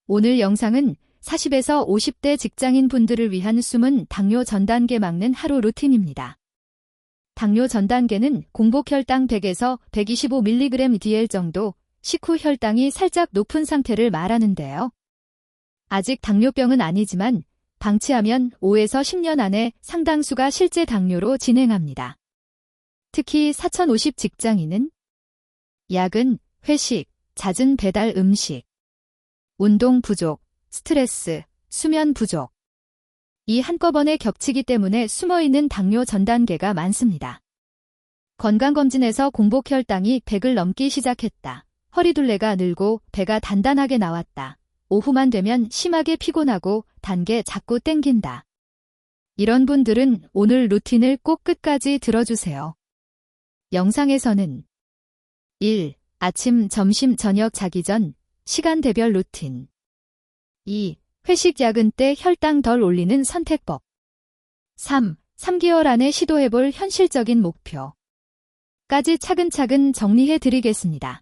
오늘 영상은 40에서 50대 직장인 분들을 위한 숨은 당뇨 전 단계 막는 하루 루틴입니다. 당뇨 전 단계는 공복 혈당 100에서 125mg/dl 정도, 식후 혈당이 살짝 높은 상태를 말하는데요. 아직 당뇨병은 아니지만 방치하면 5에서 10년 안에 상당수가 실제 당뇨로 진행합니다. 특히 4050 직장인은 야근, 회식, 잦은 배달 음식, 운동 부족, 스트레스, 수면 부족. 이 한꺼번에 겹치기 때문에 숨어있는 당뇨 전 단계가 많습니다. 건강검진에서 공복 혈당이 100을 넘기 시작했다. 허리둘레가 늘고 배가 단단하게 나왔다. 오후만 되면 심하게 피곤하고 단계 자꾸 땡긴다. 이런 분들은 오늘 루틴을 꼭 끝까지 들어주세요. 영상에서는 1. 아침, 점심, 저녁 자기 전 시간대별 루틴. 2. 회식 야근 때 혈당 덜 올리는 선택법. 3. 3개월 안에 시도해볼 현실적인 목표까지 차근차근 정리해 드리겠습니다.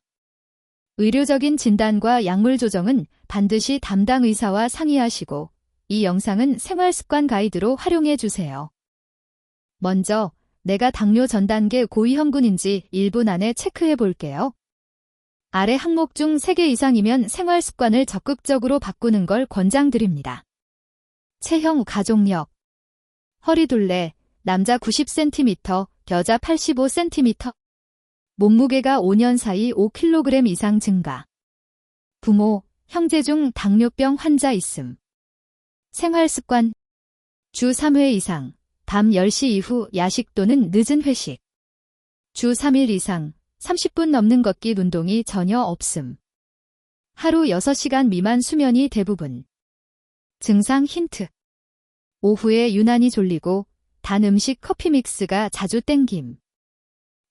의료적인 진단과 약물 조정은 반드시 담당 의사와 상의하시고 이 영상은 생활습관 가이드로 활용해 주세요. 먼저 내가 당뇨 전 단계 고위험군인지 1분 안에 체크해 볼게요. 아래 항목 중 3개 이상이면 생활습관을 적극적으로 바꾸는 걸 권장드립니다. 체형 가족력. 허리둘레, 남자 90cm, 여자 85cm. 몸무게가 5년 사이 5kg 이상 증가. 부모, 형제 중 당뇨병 환자 있음. 생활습관. 주 3회 이상, 밤 10시 이후 야식 또는 늦은 회식. 주 3일 이상, 30분 넘는 걷기 운동이 전혀 없음. 하루 6시간 미만 수면이 대부분. 증상 힌트. 오후에 유난히 졸리고 단 음식 커피 믹스가 자주 땡김.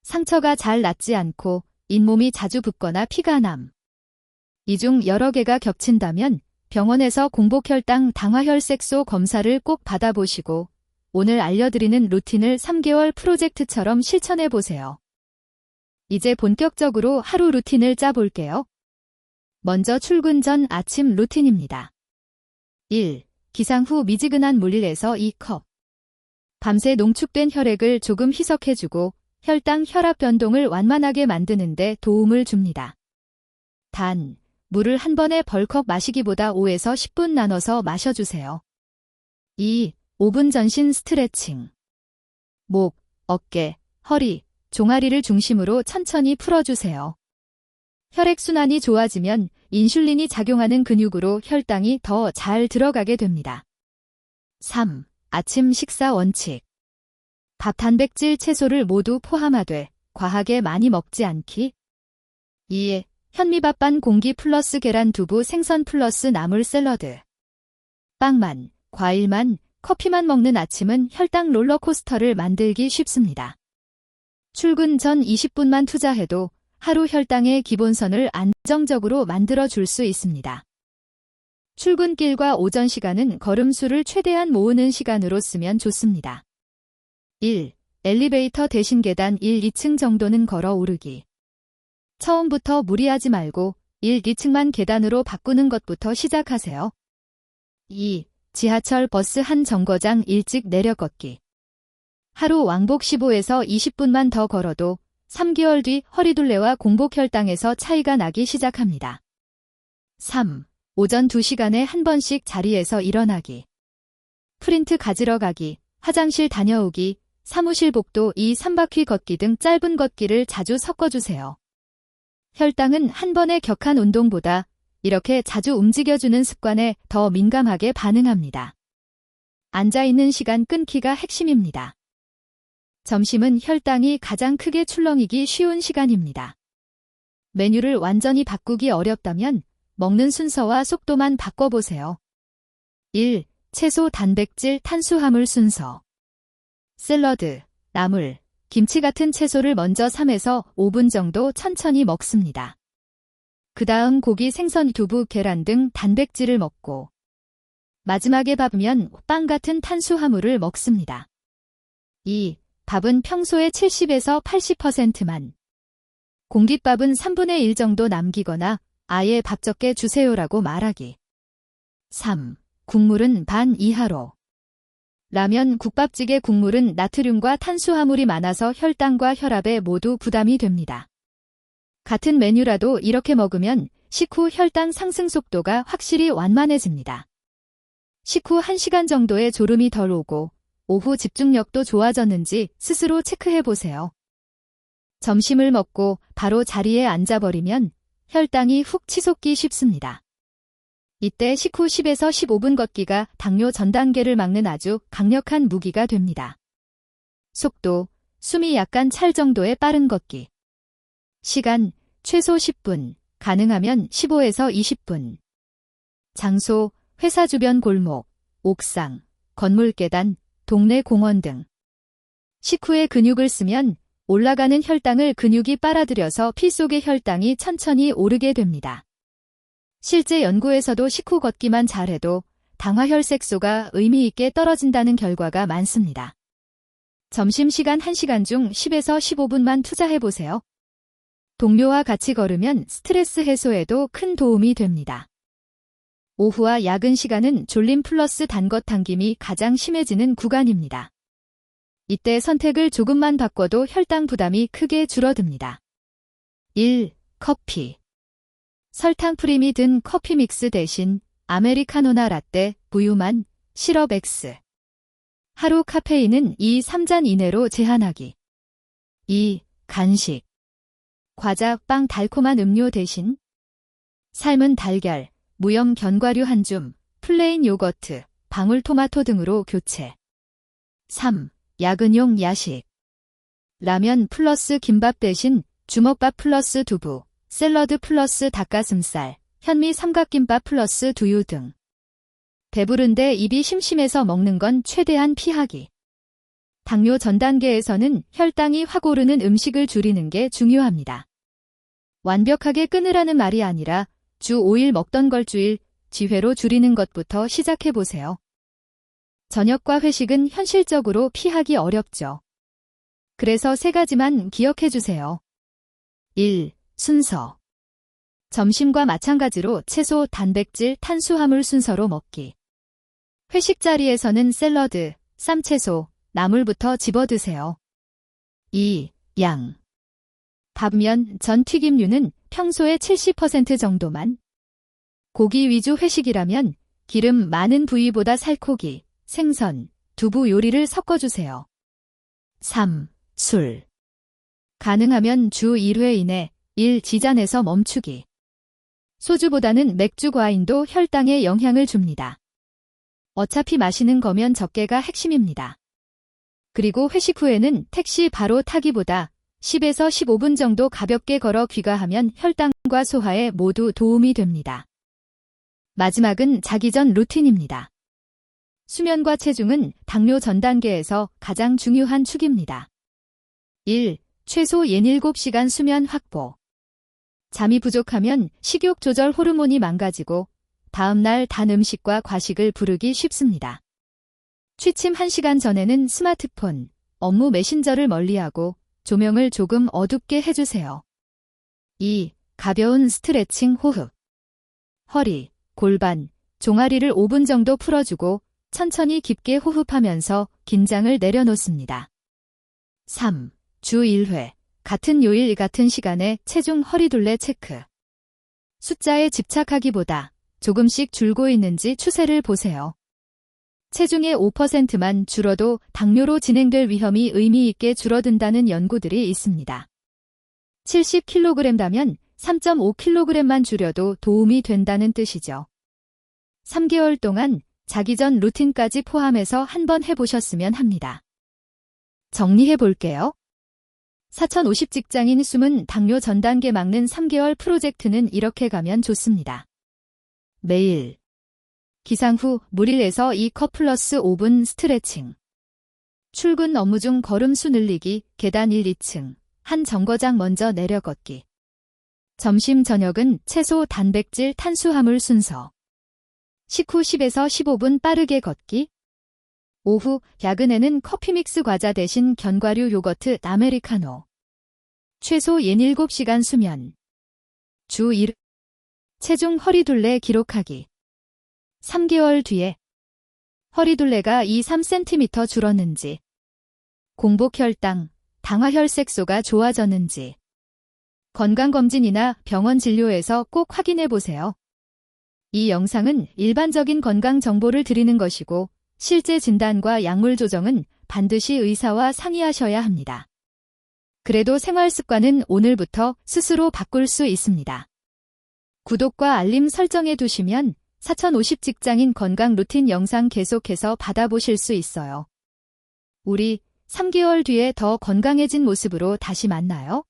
상처가 잘 낫지 않고 잇몸이 자주 붓거나 피가 남. 이 중 여러 개가 겹친다면 병원에서 공복혈당 당화혈색소 검사를 꼭 받아보시고 오늘 알려드리는 루틴을 3개월 프로젝트처럼 실천해보세요. 이제 본격적으로 하루 루틴을 짜볼게요. 먼저 출근 전 아침 루틴입니다. 1. 기상 후 미지근한 물 1에서 2컵. 밤새 농축된 혈액을 조금 희석해주고 혈당, 혈압 변동을 완만하게 만드는 데 도움을 줍니다. 단, 물을 한 번에 벌컥 마시기보다 5에서 10분 나눠서 마셔주세요. 2. 5분 전신 스트레칭. 목, 어깨, 허리, 종아리를 중심으로 천천히 풀어주세요. 혈액순환이 좋아지면 인슐린이 작용하는 근육으로 혈당이 더 잘 들어가게 됩니다. 3. 아침 식사 원칙. 밥, 단백질, 채소를 모두 포함하되 과하게 많이 먹지 않기. 2. 현미밥 반 공기 플러스 계란 두부 생선 플러스 나물 샐러드. 빵만, 과일만, 커피만 먹는 아침은 혈당 롤러코스터를 만들기 쉽습니다. 출근 전 20분만 투자해도 하루 혈당의 기본선을 안정적으로 만들어 줄 수 있습니다. 출근길과 오전 시간은 걸음수를 최대한 모으는 시간으로 쓰면 좋습니다. 1. 엘리베이터 대신 계단 1, 2층 정도는 걸어 오르기. 처음부터 무리하지 말고 1, 2층만 계단으로 바꾸는 것부터 시작하세요. 2. 지하철 버스 한 정거장 일찍 내려 걷기. 하루 왕복 15에서 20분만 더 걸어도 3개월 뒤 허리둘레와 공복 혈당에서 차이가 나기 시작합니다. 3. 오전 2시간에 한 번씩 자리에서 일어나기. 프린트 가지러 가기, 화장실 다녀오기, 사무실 복도 2, 3바퀴 걷기 등 짧은 걷기를 자주 섞어주세요. 혈당은 한 번의 격한 운동보다 이렇게 자주 움직여주는 습관에 더 민감하게 반응합니다. 앉아있는 시간 끊기가 핵심입니다. 점심은 혈당이 가장 크게 출렁이기 쉬운 시간입니다. 메뉴를 완전히 바꾸기 어렵다면 먹는 순서와 속도만 바꿔보세요. 1. 채소, 단백질, 탄수화물 순서. 샐러드, 나물, 김치 같은 채소를 먼저 3에서 5분 정도 천천히 먹습니다. 그 다음 고기, 생선, 두부, 계란 등 단백질을 먹고 마지막에 밥이면 빵 같은 탄수화물을 먹습니다. 2. 밥은 평소의 70에서 80%만. 공깃밥은 3분의 1 정도 남기거나 아예 밥 적게 주세요라고 말하기. 3. 국물은 반 이하로. 라면, 국밥찌개 국물은 나트륨과 탄수화물이 많아서 혈당과 혈압에 모두 부담이 됩니다. 같은 메뉴라도 이렇게 먹으면 식후 혈당 상승 속도가 확실히 완만해집니다. 식후 1시간 정도의 졸음이 덜 오고 오후 집중력도 좋아졌는지 스스로 체크해보세요. 점심을 먹고 바로 자리에 앉아버리면 혈당이 훅 치솟기 쉽습니다. 이때 식후 10에서 15분 걷기가 당뇨 전 단계를 막는 아주 강력한 무기가 됩니다. 속도, 숨이 약간 찰 정도의 빠른 걷기. 시간, 최소 10분, 가능하면 15에서 20분. 장소, 회사 주변 골목, 옥상, 건물 계단, 동네 공원 등. 식후에 근육을 쓰면 올라가는 혈당을 근육이 빨아들여서 피 속의 혈당이 천천히 오르게 됩니다. 실제 연구에서도 식후 걷기만 잘해도 당화혈색소가 의미 있게 떨어진다는 결과가 많습니다. 점심시간 1시간 중 10에서 15분만 투자해보세요. 동료와 같이 걸으면 스트레스 해소에도 큰 도움이 됩니다. 오후와 야근 시간은 졸림 플러스 단것 당김이 가장 심해지는 구간입니다. 이때 선택을 조금만 바꿔도 혈당 부담이 크게 줄어듭니다. 1. 커피. 설탕 프림이 든 커피 믹스 대신 아메리카노나 라떼, 우유만, 시럽 X. 하루 카페인은 2-3잔 이내로 제한하기. 2. 간식. 과자, 빵, 달콤한 음료 대신 삶은 달걀, 무염 견과류 한 줌, 플레인 요거트, 방울토마토 등으로 교체. 3. 야근용 야식. 라면 플러스 김밥 대신 주먹밥 플러스 두부, 샐러드 플러스 닭가슴살, 현미 삼각김밥 플러스 두유 등. 배부른데 입이 심심해서 먹는 건 최대한 피하기. 당뇨 전 단계에서는 혈당이 확 오르는 음식을 줄이는 게 중요합니다. 완벽하게 끊으라는 말이 아니라 주 5일 먹던 걸 주일, 지회로 줄이는 것부터 시작해보세요. 저녁과 회식은 현실적으로 피하기 어렵죠. 그래서 3가지만 기억해주세요. 1. 순서. 점심과 마찬가지로 채소, 단백질, 탄수화물 순서로 먹기. 회식 자리에서는 샐러드, 쌈채소, 나물부터 집어드세요. 2. 양. 밥, 면, 전, 튀김류는 평소의 70% 정도만. 고기 위주 회식이라면 기름 많은 부위보다 살코기, 생선, 두부 요리를 섞어주세요. 3. 술. 가능하면 주 1회 이내 1지잔에서 멈추기. 소주보다는 맥주, 과인도 혈당에 영향을 줍니다. 어차피 마시는 거면 적게가 핵심입니다. 그리고 회식 후에는 택시 바로 타기보다 10에서 15분 정도 가볍게 걸어 귀가하면 혈당과 소화에 모두 도움이 됩니다. 마지막은 자기 전 루틴입니다. 수면과 체중은 당뇨 전 단계에서 가장 중요한 축입니다. 1. 최소 7시간 수면 확보. 잠이 부족하면 식욕 조절 호르몬이 망가지고 다음날 단 음식과 과식을 부르기 쉽습니다. 취침 1시간 전에는 스마트폰, 업무 메신저를 멀리하고 조명을 조금 어둡게 해주세요. 2. 가벼운 스트레칭 호흡. 허리, 골반, 종아리를 5분 정도 풀어주고 천천히 깊게 호흡하면서 긴장을 내려놓습니다. 3. 주 1회, 같은 요일 같은 시간에 체중 허리둘레 체크. 숫자에 집착하기보다 조금씩 줄고 있는지 추세를 보세요. 체중의 5%만 줄어도 당뇨로 진행될 위험이 의미 있게 줄어든다는 연구들이 있습니다. 70kg다면 3.5kg만 줄여도 도움이 된다는 뜻이죠. 3개월 동안 자기 전 루틴까지 포함해서 한번 해보셨으면 합니다. 정리해 볼게요. 4050 직장인 숨은 당뇨 전 단계 막는 3개월 프로젝트는 이렇게 가면 좋습니다. 매일 기상 후 물 1에서 2컵 플러스 5분 스트레칭. 출근 업무 중 걸음수 늘리기, 계단 1, 2층, 한 정거장 먼저 내려 걷기. 점심 저녁은 채소, 단백질, 탄수화물 순서. 식후 10에서 15분 빠르게 걷기. 오후, 야근에는 커피 믹스 과자 대신 견과류 요거트 아메리카노. 최소 7시간 수면. 주 1. 체중 허리둘레 기록하기. 3개월 뒤에 허리둘레가 2-3cm 줄었는지, 공복혈당, 당화혈색소가 좋아졌는지, 건강검진이나 병원 진료에서 꼭 확인해 보세요. 이 영상은 일반적인 건강 정보를 드리는 것이고, 실제 진단과 약물 조정은 반드시 의사와 상의하셔야 합니다. 그래도 생활 습관은 오늘부터 스스로 바꿀 수 있습니다. 구독과 알림 설정해 두시면 4050 직장인 건강 루틴 영상 계속해서 받아보실 수 있어요. 우리 3개월 뒤에 더 건강해진 모습으로 다시 만나요.